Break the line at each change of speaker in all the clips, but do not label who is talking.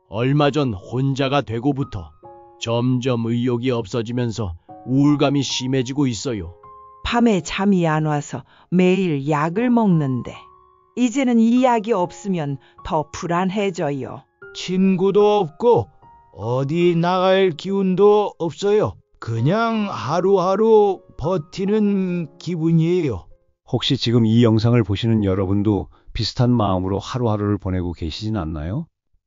얼마 전 혼자가 되고부터 점점 의욕이 없어지면서 우울감이 심해지고 있어요.
밤에 잠이 안 와서 매일 약을 먹는데 이제는 이 약이 없으면 더 불안해져요.
친구도 없고 어디 나갈 기운도 없어요. 그냥 하루하루 버티는 기분이에요.
혹시 지금 이 영상을 보시는 여러분도 비슷한 마음으로 하루하루를 보내고 계시진 않나요?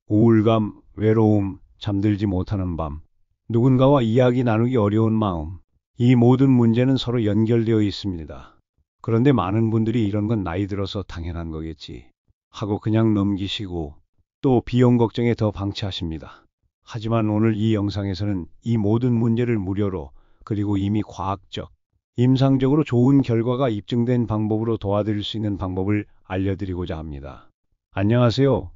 우울감, 외로움, 잠들지 못하는 밤, 누군가와 이야기 나누기 어려운 마음, 이 모든 문제는 서로 연결되어 있습니다. 그런데 많은 분들이 이런 건 나이 들어서 당연한 거겠지 하고 그냥 넘기시고 또 비용 걱정에 더 방치하십니다. 하지만 오늘 이 영상에서는 이 모든 문제를 무료로 그리고 이미 과학적, 임상적으로 좋은 결과가 입증된 방법으로 도와드릴 수 있는 방법을 알려드리고자 합니다. 안녕하세요.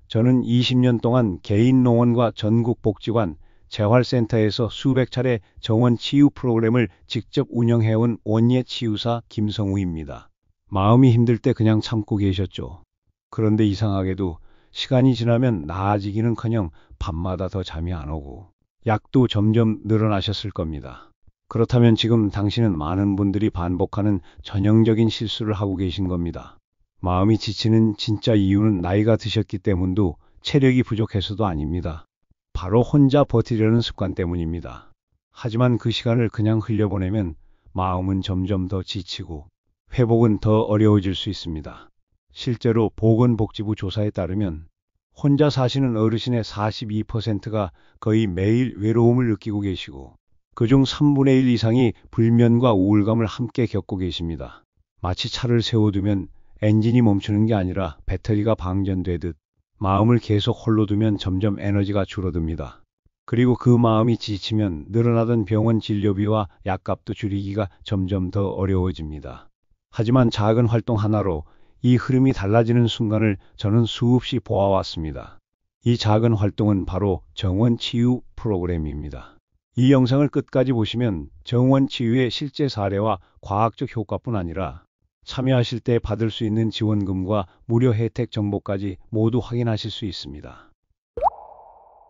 저는 20년 동안 개인 농원과 전국 복지관, 재활센터에서 수백 차례 정원 치유 프로그램을 직접 운영해온 원예 치유사 김성우입니다. 마음이 힘들 때 그냥 참고 계셨죠. 그런데 이상하게도 시간이 지나면 나아지기는커녕 밤마다 더 잠이 안 오고 약도 점점 늘어나셨을 겁니다. 그렇다면 지금 당신은 많은 분들이 반복하는 전형적인 실수를 하고 계신 겁니다. 마음이 지치는 진짜 이유는 나이가 드셨기 때문도 체력이 부족해서도 아닙니다. 바로 혼자 버티려는 습관 때문입니다. 하지만 그 시간을 그냥 흘려보내면 마음은 점점 더 지치고 회복은 더 어려워질 수 있습니다. 실제로 보건복지부 조사에 따르면 혼자 사시는 어르신의 42%가 거의 매일 외로움을 느끼고 계시고 그중 3분의 1 이상이 불면과 우울감을 함께 겪고 계십니다. 마치 차를 세워두면 엔진이 멈추는 게 아니라 배터리가 방전되듯 마음을 계속 홀로 두면 점점 에너지가 줄어듭니다. 그리고 그 마음이 지치면 늘어나던 병원 진료비와 약값도 줄이기가 점점 더 어려워집니다. 하지만 작은 활동 하나로 이 흐름이 달라지는 순간을 저는 수없이 보아왔습니다. 이 작은 활동은 바로 정원 치유 프로그램입니다. 이 영상을 끝까지 보시면 정원 치유의 실제 사례와 과학적 효과뿐 아니라 참여하실 때 받을 수 있는 지원금과 무료 혜택 정보까지 모두 확인하실 수 있습니다.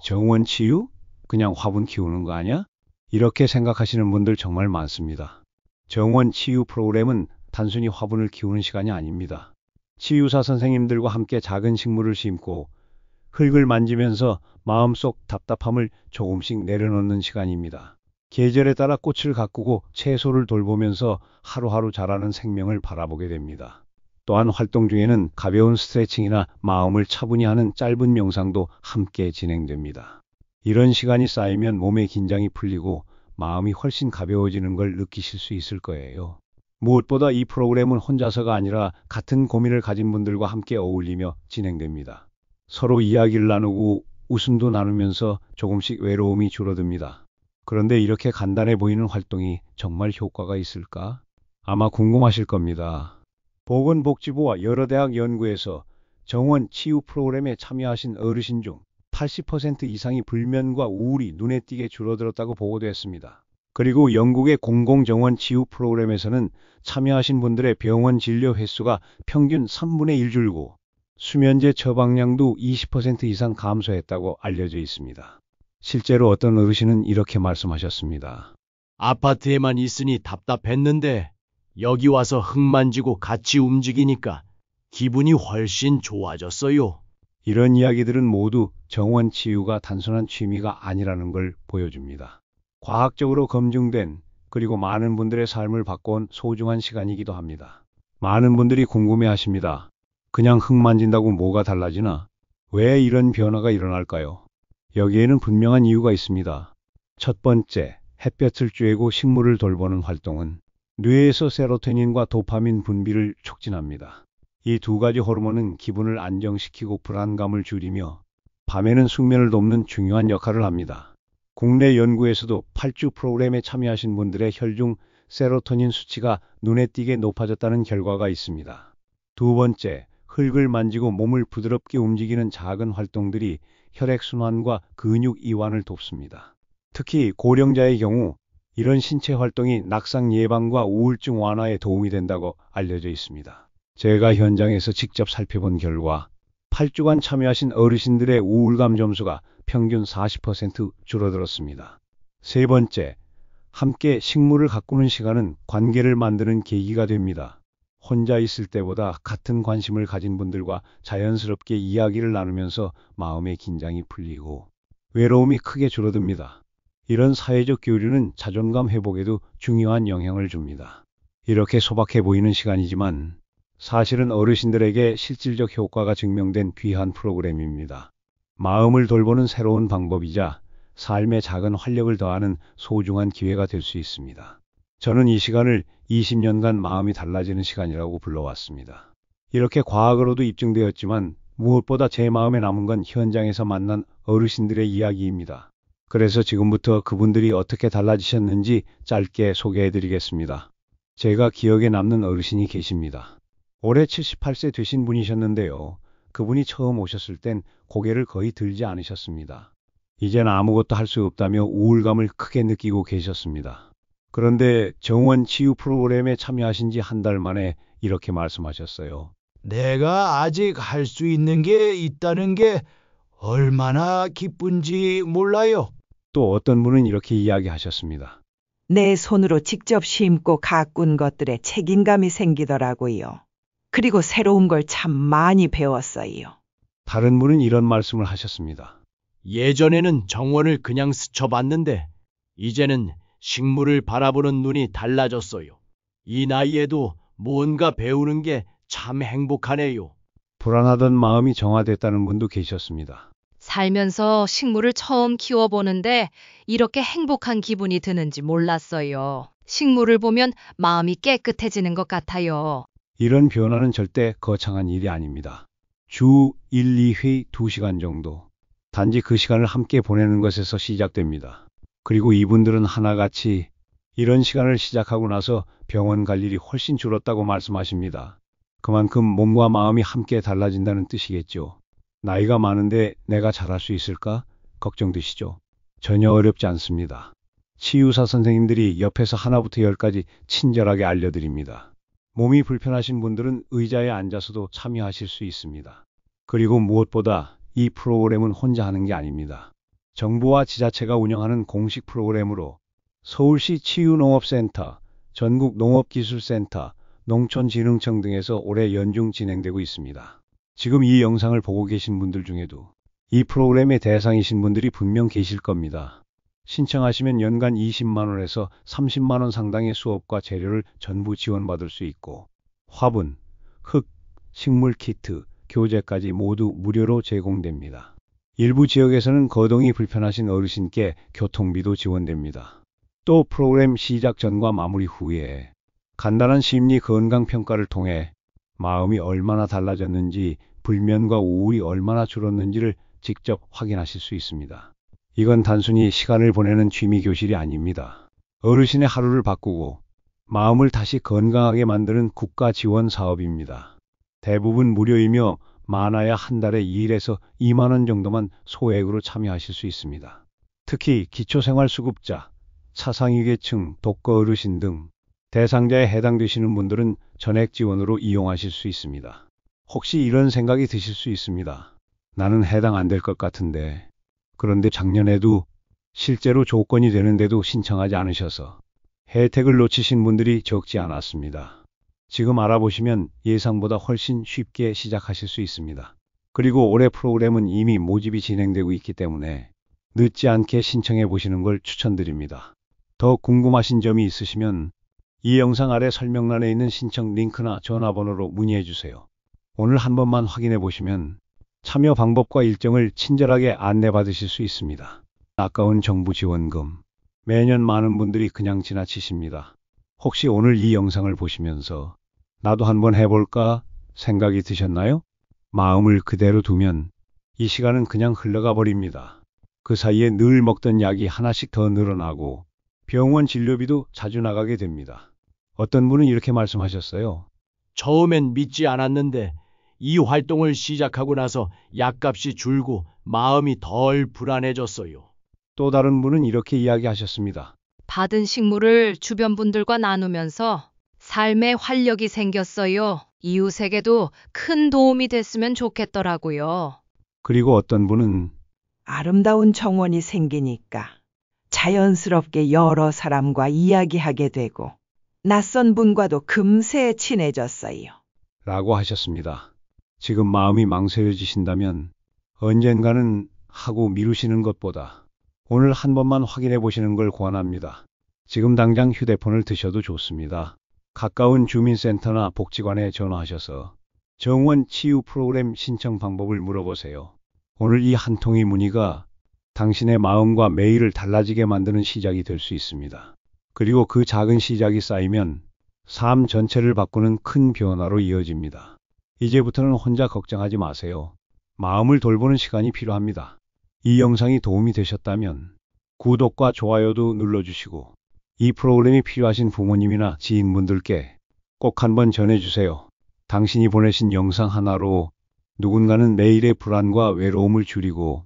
정원 치유? 그냥 화분 키우는 거 아니야? 이렇게 생각하시는 분들 정말 많습니다. 정원 치유 프로그램은 단순히 화분을 키우는 시간이 아닙니다. 치유사 선생님들과 함께 작은 식물을 심고 흙을 만지면서 마음속 답답함을 조금씩 내려놓는 시간입니다. 계절에 따라 꽃을 가꾸고 채소를 돌보면서 하루하루 자라는 생명을 바라보게 됩니다. 또한 활동 중에는 가벼운 스트레칭이나 마음을 차분히 하는 짧은 명상도 함께 진행됩니다. 이런 시간이 쌓이면 몸의 긴장이 풀리고 마음이 훨씬 가벼워지는 걸 느끼실 수 있을 거예요. 무엇보다 이 프로그램은 혼자서가 아니라 같은 고민을 가진 분들과 함께 어울리며 진행됩니다. 서로 이야기를 나누고 웃음도 나누면서 조금씩 외로움이 줄어듭니다. 그런데 이렇게 간단해 보이는 활동이 정말 효과가 있을까? 아마 궁금하실 겁니다. 보건복지부와 여러 대학 연구에서 정원 치유 프로그램에 참여하신 어르신 중 80% 이상이 불면과 우울이 눈에 띄게 줄어들었다고 보고됐습니다. 그리고 영국의 공공정원 치유 프로그램에서는 참여하신 분들의 병원 진료 횟수가 평균 3분의 1 줄고 수면제 처방량도 20% 이상 감소했다고 알려져 있습니다. 실제로 어떤 어르신은 이렇게 말씀하셨습니다.
아파트에만 있으니 답답했는데 여기 와서 흙 만지고 같이 움직이니까 기분이 훨씬 좋아졌어요.
이런 이야기들은 모두 정원 치유가 단순한 취미가 아니라는 걸 보여줍니다. 과학적으로 검증된 그리고 많은 분들의 삶을 바꿔온 소중한 시간이기도 합니다. 많은 분들이 궁금해하십니다. 그냥 흙 만진다고 뭐가 달라지나? 왜 이런 변화가 일어날까요? 여기에는 분명한 이유가 있습니다. 첫 번째, 햇볕을 쬐고 식물을 돌보는 활동은 뇌에서 세로토닌과 도파민 분비를 촉진합니다. 이 두 가지 호르몬은 기분을 안정시키고 불안감을 줄이며 밤에는 숙면을 돕는 중요한 역할을 합니다. 국내 연구에서도 8주 프로그램에 참여하신 분들의 혈중 세로토닌 수치가 눈에 띄게 높아졌다는 결과가 있습니다. 두 번째, 흙을 만지고 몸을 부드럽게 움직이는 작은 활동들이 혈액순환과 근육 이완을 돕습니다. 특히 고령자의 경우 이런 신체 활동이 낙상 예방과 우울증 완화에 도움이 된다고 알려져 있습니다. 제가 현장에서 직접 살펴본 결과 8주간 참여하신 어르신들의 우울감 점수가 평균 40% 줄어들었습니다. 세 번째, 함께 식물을 가꾸는 시간은 관계를 만드는 계기가 됩니다. 혼자 있을 때보다 같은 관심을 가진 분들과 자연스럽게 이야기를 나누면서 마음의 긴장이 풀리고 외로움이 크게 줄어듭니다. 이런 사회적 교류는 자존감 회복에도 중요한 영향을 줍니다. 이렇게 소박해 보이는 시간이지만 사실은 어르신들에게 실질적 효과가 증명된 귀한 프로그램입니다. 마음을 돌보는 새로운 방법이자 삶에 작은 활력을 더하는 소중한 기회가 될 수 있습니다. 저는 이 시간을 20년간 마음이 달라지는 시간이라고 불러왔습니다. 이렇게 과학으로도 입증되었지만 무엇보다 제 마음에 남은 건 현장에서 만난 어르신들의 이야기입니다. 그래서 지금부터 그분들이 어떻게 달라지셨는지 짧게 소개해드리겠습니다. 제가 기억에 남는 어르신이 계십니다. 올해 78세 되신 분이셨는데요. 그분이 처음 오셨을 땐 고개를 거의 들지 않으셨습니다. 이젠 아무것도 할 수 없다며 우울감을 크게 느끼고 계셨습니다. 그런데 정원 치유 프로그램에 참여하신 지 한 달 만에 이렇게 말씀하셨어요.
내가 아직 할 수 있는 게 있다는 게 얼마나 기쁜지 몰라요.
또 어떤 분은 이렇게 이야기하셨습니다.
내 손으로 직접 심고 가꾼 것들에 책임감이 생기더라고요. 그리고 새로운 걸 참 많이 배웠어요.
다른 분은 이런 말씀을 하셨습니다.
예전에는 정원을 그냥 스쳐봤는데 이제는 식물을 바라보는 눈이 달라졌어요. 이 나이에도 뭔가 배우는 게 참 행복하네요.
불안하던 마음이 정화됐다는 분도 계셨습니다.
살면서 식물을 처음 키워보는데 이렇게 행복한 기분이 드는지 몰랐어요. 식물을 보면 마음이 깨끗해지는 것 같아요.
이런 변화는 절대 거창한 일이 아닙니다. 주 1, 2회 2시간 정도. 단지 그 시간을 함께 보내는 것에서 시작됩니다. 그리고 이분들은 하나같이 이런 시간을 시작하고 나서 병원 갈 일이 훨씬 줄었다고 말씀하십니다. 그만큼 몸과 마음이 함께 달라진다는 뜻이겠죠. 나이가 많은데 내가 잘할 수 있을까? 걱정되시죠? 전혀 어렵지 않습니다. 치유사 선생님들이 옆에서 하나부터 열까지 친절하게 알려드립니다. 몸이 불편하신 분들은 의자에 앉아서도 참여하실 수 있습니다. 그리고 무엇보다 이 프로그램은 혼자 하는 게 아닙니다. 정부와 지자체가 운영하는 공식 프로그램으로 서울시 치유농업센터, 전국농업기술센터, 농촌진흥청 등에서 올해 연중 진행되고 있습니다. 지금 이 영상을 보고 계신 분들 중에도 이 프로그램의 대상이신 분들이 분명 계실 겁니다. 신청하시면 연간 20만 원에서 30만 원 상당의 수업과 재료를 전부 지원받을 수 있고 화분, 흙, 식물 키트, 교재까지 모두 무료로 제공됩니다. 일부 지역에서는 거동이 불편하신 어르신께 교통비도 지원됩니다. 또 프로그램 시작 전과 마무리 후에 간단한 심리 건강 평가를 통해 마음이 얼마나 달라졌는지, 불면과 우울이 얼마나 줄었는지를 직접 확인하실 수 있습니다. 이건 단순히 시간을 보내는 취미 교실이 아닙니다. 어르신의 하루를 바꾸고 마음을 다시 건강하게 만드는 국가 지원 사업입니다. 대부분 무료이며 많아야 한 달에 1에서 2만 원 정도만 소액으로 참여하실 수 있습니다. 특히 기초생활수급자, 차상위계층, 독거 어르신 등 대상자에 해당되시는 분들은 전액 지원으로 이용하실 수 있습니다. 혹시 이런 생각이 드실 수 있습니다. 나는 해당 안 될 것 같은데. 그런데 작년에도 실제로 조건이 되는데도 신청하지 않으셔서 혜택을 놓치신 분들이 적지 않았습니다. 지금 알아보시면 예상보다 훨씬 쉽게 시작하실 수 있습니다. 그리고 올해 프로그램은 이미 모집이 진행되고 있기 때문에 늦지 않게 신청해 보시는 걸 추천드립니다. 더 궁금하신 점이 있으시면 이 영상 아래 설명란에 있는 신청 링크나 전화번호로 문의해 주세요. 오늘 한 번만 확인해 보시면 참여 방법과 일정을 친절하게 안내받으실 수 있습니다. 아까운 정부 지원금. 매년 많은 분들이 그냥 지나치십니다. 혹시 오늘 이 영상을 보시면서 나도 한번 해볼까 생각이 드셨나요? 마음을 그대로 두면 이 시간은 그냥 흘러가 버립니다. 그 사이에 늘 먹던 약이 하나씩 더 늘어나고 병원 진료비도 자주 나가게 됩니다. 어떤 분은 이렇게 말씀하셨어요.
처음엔 믿지 않았는데 이 활동을 시작하고 나서 약값이 줄고 마음이 덜 불안해졌어요.
또 다른 분은 이렇게 이야기하셨습니다.
받은 식물을 주변 분들과 나누면서 삶에 활력이 생겼어요. 이웃에게도 큰 도움이 됐으면 좋겠더라고요.
그리고 어떤 분은
아름다운 정원이 생기니까 자연스럽게 여러 사람과 이야기하게 되고 낯선 분과도 금세 친해졌어요.
라고 하셨습니다. 지금 마음이 망설여지신다면 언젠가는 하고 미루시는 것보다 오늘 한 번만 확인해 보시는 걸 권합니다. 지금 당장 휴대폰을 드셔도 좋습니다. 가까운 주민센터나 복지관에 전화하셔서 정원 치유 프로그램 신청 방법을 물어보세요. 오늘 이 한 통의 문의가 당신의 마음과 매일을 달라지게 만드는 시작이 될 수 있습니다. 그리고 그 작은 시작이 쌓이면 삶 전체를 바꾸는 큰 변화로 이어집니다. 이제부터는 혼자 걱정하지 마세요. 마음을 돌보는 시간이 필요합니다. 이 영상이 도움이 되셨다면 구독과 좋아요도 눌러주시고 이 프로그램이 필요하신 부모님이나 지인분들께 꼭 한번 전해주세요. 당신이 보내신 영상 하나로 누군가는 매일의 불안과 외로움을 줄이고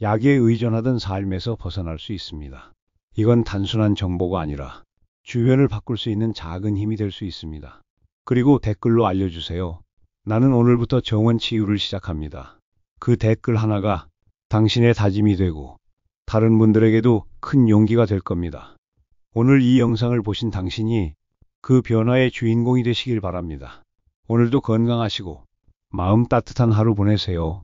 약에 의존하던 삶에서 벗어날 수 있습니다. 이건 단순한 정보가 아니라 주변을 바꿀 수 있는 작은 힘이 될 수 있습니다. 그리고 댓글로 알려주세요. 나는 오늘부터 정원 치유를 시작합니다. 그 댓글 하나가 당신의 다짐이 되고 다른 분들에게도 큰 용기가 될 겁니다. 오늘 이 영상을 보신 당신이 그 변화의 주인공이 되시길 바랍니다. 오늘도 건강하시고 마음 따뜻한 하루 보내세요.